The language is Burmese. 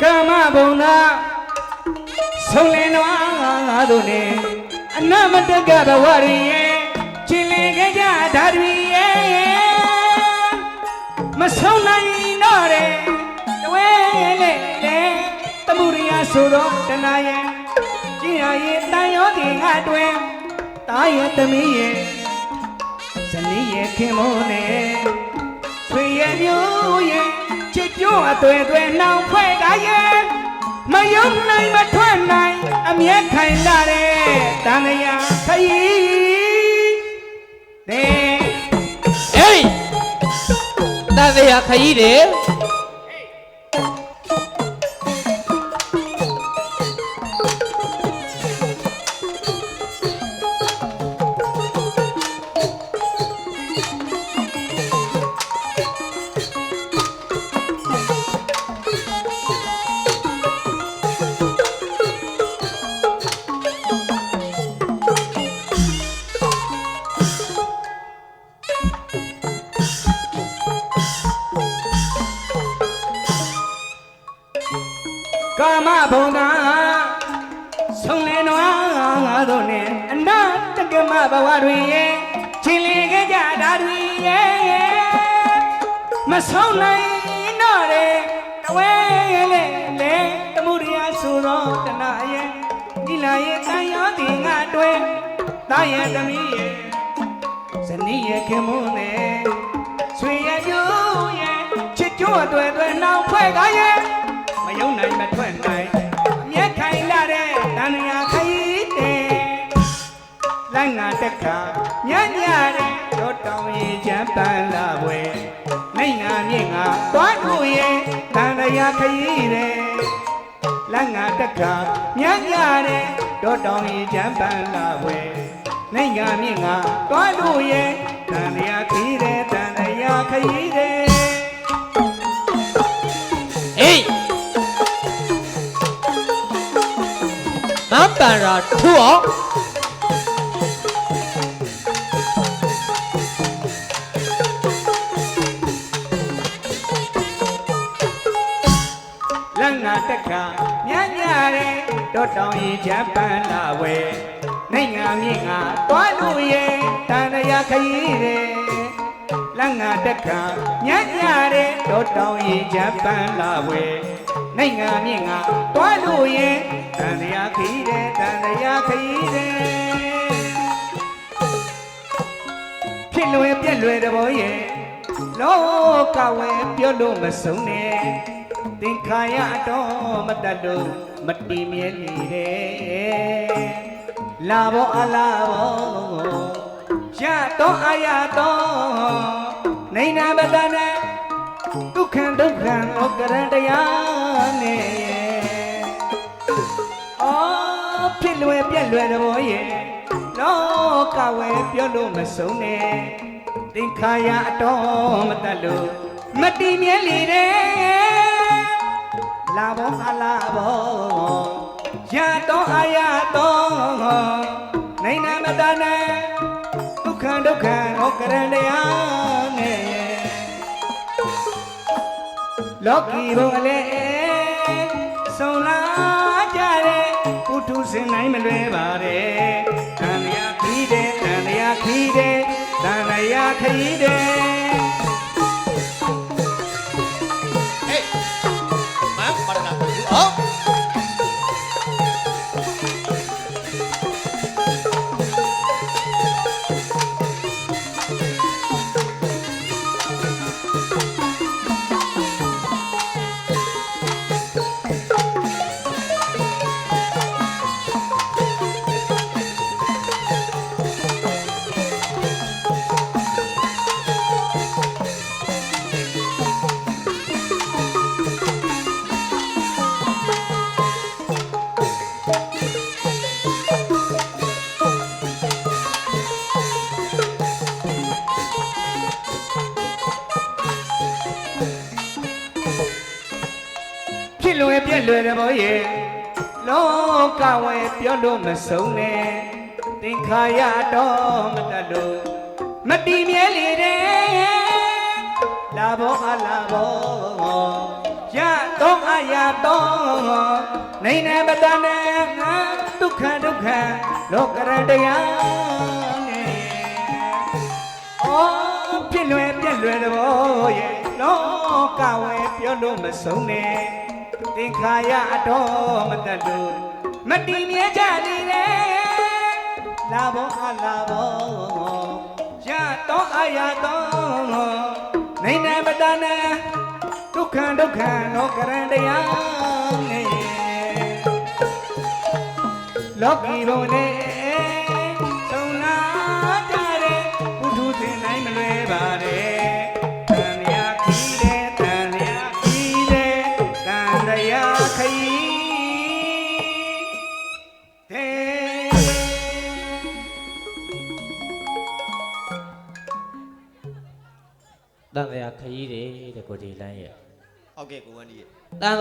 ကာမဘုံသာဆုံးလင်းတော်ငါတို့နဲ့အနမတကဘဝရည်ရဲ့ချင်းလင်ကြကြဓာရီရဲ့မဆုံးနိုင်တော့တဲ့တဝဲလေလေတမှုရိယဆိုတော့တနာရဲ့ကြည်ရရဲ့တန်ရောဒီငါတွင်တာရဲ့သမီးရဲ့ဇနီးရဲ့ခင်မိုးနဲ့ဆွေရဲ့မျိုးရဲ့ချစ်ကြွအသွဲသွဲနှောင်ဖွဲ့ကရဲ့မယုံနိုင်မထွက်နိုင်အမျက်ခိုင်လာတဲ့တန်မြာခရီးတဲ့ဟေးတန်မြာခရီးတဲ့ကာမဘုံသာဆုံးလင်းတော်ငါတို့နဲ့အနာတကမဘဝတွင်ရဲ့ချင်းလင်ကြဓာရီရဲ့မဆုံးနိုင်တော့တဲ့တဝဲလေလေတမှုရိယဆိုတော့တနာရဲ့ဒီလာရဲ့တန်ရောဒီငါတွင်တာရဲ့သမီးရဲ့ဇနီးရဲ့ခင်မိုးနဲ့ဆွေရဲ့ပြိုးရဲ့ချစ်ကြွအတွေ့အတွေ့နှောင်ဖွဲ့ကရဲ့မယုံနိုင်မထွက်နိုင်အမျက်ခိုင်လာတဲ့တန်မြာခရီးတဲ့လက်ငါတက်ခါညညတဲ့တော့တောင်ရင်ချမ်းပန်းလာွယ်နိုင်ငါမြင့်ငါသွားလို့ရဲ့တန်မြာခရီးတဲ့လက်ငါတက်ခါညညတဲ့တော့တောင်ရင်ချမ်းပန်းလာွယ်နိုင်ငါမြင့်ငါသွားလို့ရဲ့တန်မြာခရီးတဲ့တန်မြာခရီးတဲ့ဟေးမပန်ရာထူအောင်လက်ငါတက်ခါညညတဲ့တော့တောင်ရင်ချမ်းပန်းလာဝဲနိုင်ငါမြင့်ငါသွားလို့ရဲ့တန်ရခရီးတဲ့လက်ငါတက်ခါညညတဲ့တော့တောင်ရင်ချမ်းပန်းလာဝဲနိုင်ငါမြင့်ငါသွားလို့ရဲ့တန်ရခရီးတဲ့တန်ရခရီးတဲ့ဖြစ်လွယ်ပြက်လွယ်တဘောရဲ့လောကဝဲပြောလို့မဆုံးနဲ့သင်္ခါရတော်မတတ်လို့မတည်မြဲနေတဲ့လာဘောအလားဘောရတော်အာရတော်နေနာပဒနာဒုက္ခဒုက္ခဩကရဏတရားနဲ့အော်ဖြစ်လွယ်ပြက်လွယ်တဘောရဲ့လောကဝဲပြောလို့မဆုံးနဲ့သင်္ခါရတော်မတတ်လို့မတည်မြဲလေတဲ့လာဘောအလားဘောရတော်အာရတော်နိုင်နာမတနာဒုက္ခဒုက္ခဩကရဏတရားနဲ့လောကီဘုံလေးဆုံးလာကြတဲ့ပုထုဇဉ်နိုင်မလွယ်ပါတဲ့တန်လျာခီးတဲ့တန်လျာခီးတဲ့တန်လျာခီးတဲ့ဟေးမပန်ရာထူအောင်ဖြစ်လွယ်ပြက်လွယ်တဘောရဲ့လောကဝဲပြောလို့မဆုံးနဲ့သင်္ခါရတော်မတတ်လို့မ တီမြဲလေတဲ့လာဘောအလာဘောရတော့အရာတော့နေနေပဒနေဒုက္ခဒုက္ခလောကရတရားနဲ့အော်ပြည့်လွယ်ပြည့်လွယ်သဘောရဲ့လောကဝဲပြောလို့မဆုံးနဲ့သင်္ခါရအတော်မတတ်လို့မတီမြဲကြလေလာဘောအလာဘောရတော့အရာတော့နေနေပဒနေဒုက္ခဒုက္ခလောကရန်တရားနဲ့လောကီဘုံနဲ့သုံးလာကြတဲ့ဘုသူသင်နိုင်မလွယ်ပါနဲ့တန်မြာခီးတဲ့တန်မြာခီးတဲ့တန်တရားခီးတဲ့ တန်တရားခရီးတယ်တဲ့ကိုဒီလမ်းရဲ့ ဟုတ်ကဲ့ကိုဝန်းကြီးရဲ့ တန်